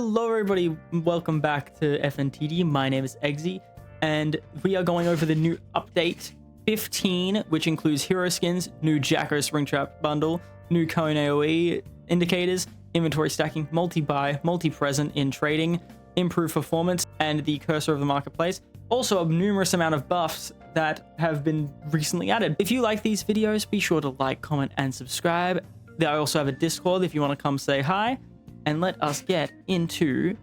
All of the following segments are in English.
Hello everybody, welcome back to FNTD. My name is Eggsy, and we are going over the new update 15, which includes hero skins, new Jacko Springtrap bundle, new cone AoE indicators, inventory stacking, multi-buy, multi-present in trading, improved performance, and the cursor of the marketplace. Also, a numerous amount of buffs that have been recently added. If you like these videos, be sure to like, comment, and subscribe. I also have a Discord if you want to come say hi, and let us get into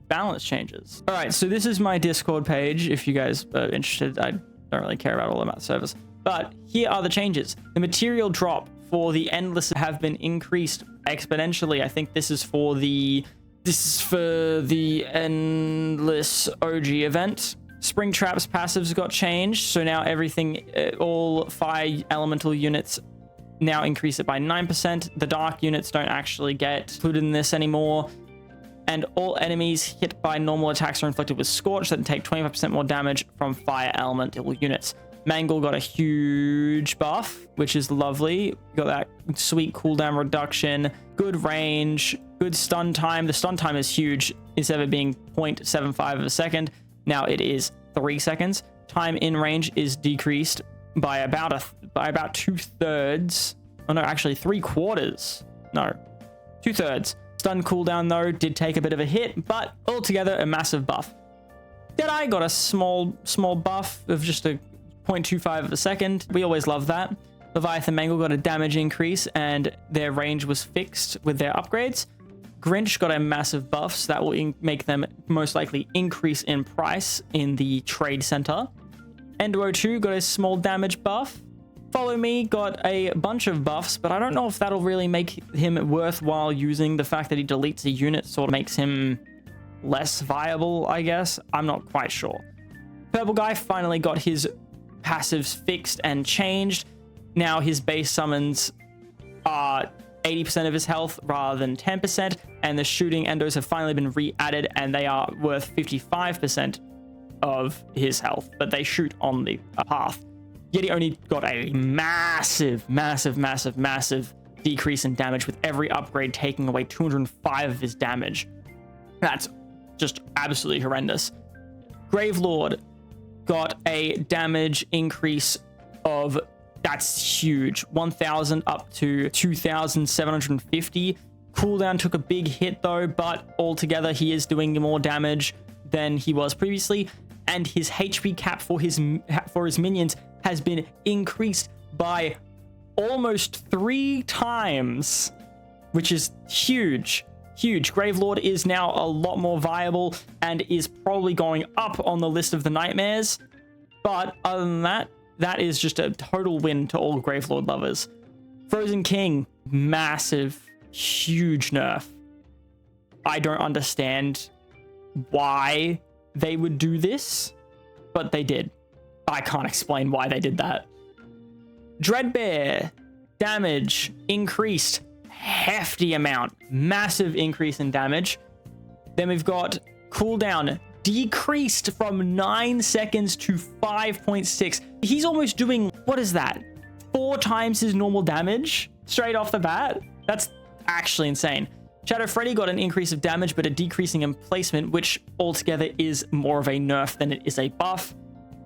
balance changes. All right, so this is my Discord page. If you guys are interested, I don't really care about all about service, but here are the changes. The material drop for the endless have been increased exponentially. I think this is for the endless OG event. Springtrap's passives got changed, so now everything, all fire elemental units now increase it by 9%. The dark units don't actually get included in this anymore. And all enemies hit by normal attacks are inflicted with Scorch that take 25% more damage from fire elemental units. Mangle got a huge buff, which is lovely. Got that sweet cooldown reduction, good range, good stun time. The stun time is huge. Instead of it being 0.75 of a second, now it is 3 seconds. Time in range is decreased by about 2/3. Oh no, actually 3/4. No, 2/3. Stun cooldown though did take a bit of a hit, but altogether a massive buff. Deadeye got a small buff of just a 0.25 of a second. We always love that. Leviathan Mangle got a damage increase and their range was fixed with their upgrades. Grinch got a massive buff, so that will make them most likely increase in price in the trade center. Endo 2 got a small damage buff. Follow Me got a bunch of buffs, but I don't know if that'll really make him worthwhile using. The fact that he deletes a unit sort of makes him less viable, I guess. I'm not quite sure. Purple Guy finally got his passives fixed and changed. Now his base summons are 80% of his health rather than 10%, and the shooting endos have finally been re-added, and they are worth 55% of his health, but they shoot on the path. Yet he only got a massive decrease in damage, with every upgrade taking away 205 of his damage. That's just absolutely horrendous. Gravelord got a damage increase of, that's huge, 1,000 up to 2,750. Cooldown took a big hit though, but altogether he is doing more damage than he was previously, and his HP cap for his minions has been increased by almost 3 times, which is huge. Gravelord is now a lot more viable and is probably going up on the list of the nightmares. But other than that, that is just a total win to all Gravelord lovers. Frozen King, massive, huge nerf. I don't understand why they would do this, but they did. I can't explain why they did that. Dreadbear, damage increased, hefty amount, massive increase in damage. Then we've got cooldown decreased from 9 seconds to 5.6. He's almost doing, what is that, 4 times his normal damage straight off the bat? That's actually insane. Shadow Freddy got an increase of damage, but a decreasing in placement, which altogether is more of a nerf than it is a buff.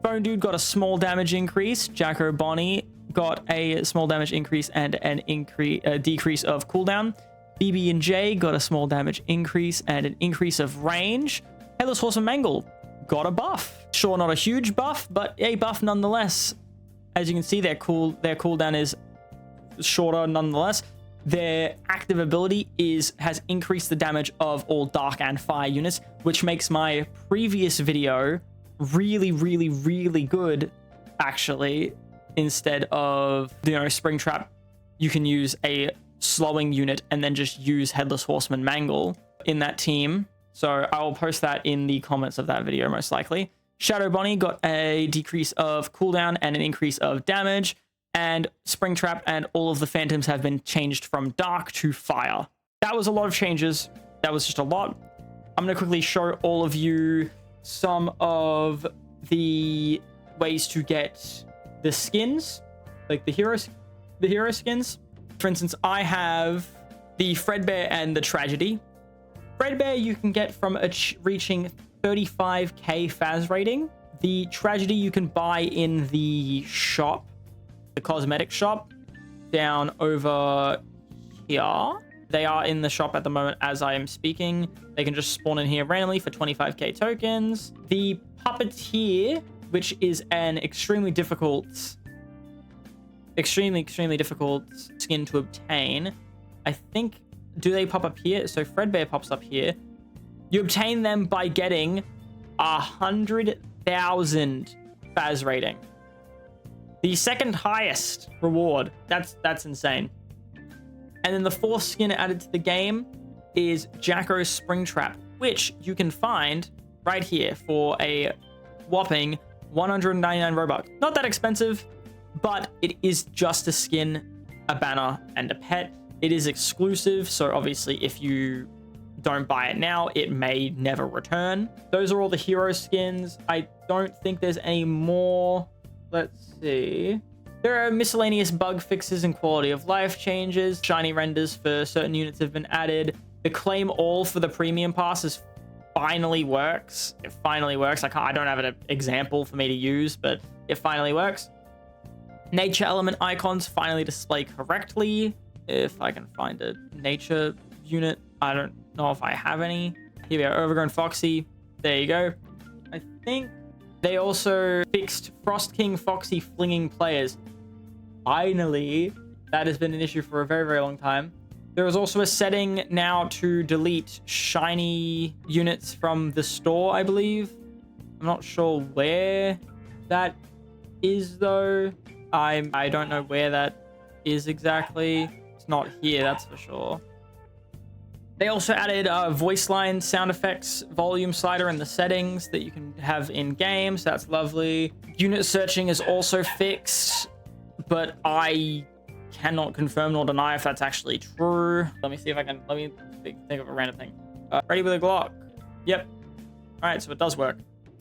Bone Dude got a small damage increase. Jacko Bonnie got a small damage increase and a decrease of cooldown. BB and J got a small damage increase and an increase of range. Headless Horseman Mangle got a buff. Sure, not a huge buff, but a buff nonetheless. As you can see, their cooldown is shorter nonetheless. Their active ability has increased the damage of all dark and fire units, which makes my previous video really good, actually. Instead of, Springtrap, you can use a slowing unit and then just use Headless Horseman Mangle in that team. So I will post that in the comments of that video, most likely. Shadow Bonnie got a decrease of cooldown and an increase of damage. And Springtrap and all of the Phantoms have been changed from dark to fire. That was a lot of changes. That was just a lot. I'm going to quickly show all of you some of the ways to get the skins, like the hero skins. For instance, I have the Fredbear and the Tragedy. Fredbear you can get from reaching 35k Faz rating. The Tragedy you can buy in the shop, the cosmetic shop, down over here. They are in the shop at the moment as I am speaking. They can just spawn in here randomly for 25k tokens. The Puppeteer, which is an extremely difficult skin to obtain. I think, do they pop up here? So Fredbear pops up here. You obtain them by getting 100,000 Faz rating. The second highest reward. That's insane. And then the fourth skin added to the game is Jacko's Springtrap, which you can find right here for a whopping 199 Robux. Not that expensive, but it is just a skin, a banner, and a pet. It is exclusive, so obviously if you don't buy it now, it may never return. Those are all the hero skins. I don't think there's any more. Let's see. There are miscellaneous bug fixes and quality of life changes. Shiny renders for certain units have been added. The claim all for the premium passes finally works. It finally works. I don't have an example for me to use, but it finally works. Nature element icons finally display correctly. If I can find a nature unit, I don't know if I have any. Here we go, Overgrown Foxy. There you go. I think they also fixed Frost King Foxy flinging players. Finally, that has been an issue for a very, very long time. There is also a setting now to delete shiny units from the store, I believe. I'm not sure where that is, though. I don't know where that is exactly. It's not here, that's for sure. They also added voice line sound effects volume slider in the settings that you can have in games. That's lovely. Unit searching is also fixed, but I cannot confirm nor deny if that's actually true. Let me see if I can, let me think of a random thing. Ready with a Glock. Yep. All right, so it does work.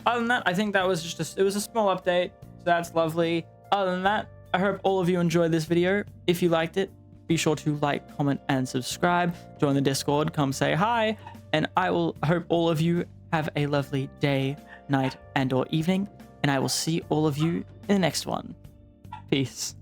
Other than that, I think that was just it was a small update, so that's lovely. Other than that, I hope all of you enjoyed this video. If you liked it, be sure to like, comment, and subscribe. Join the Discord, come say hi, and I hope all of you have a lovely day, night, and or evening, and I will see all of you in the next one. Peace.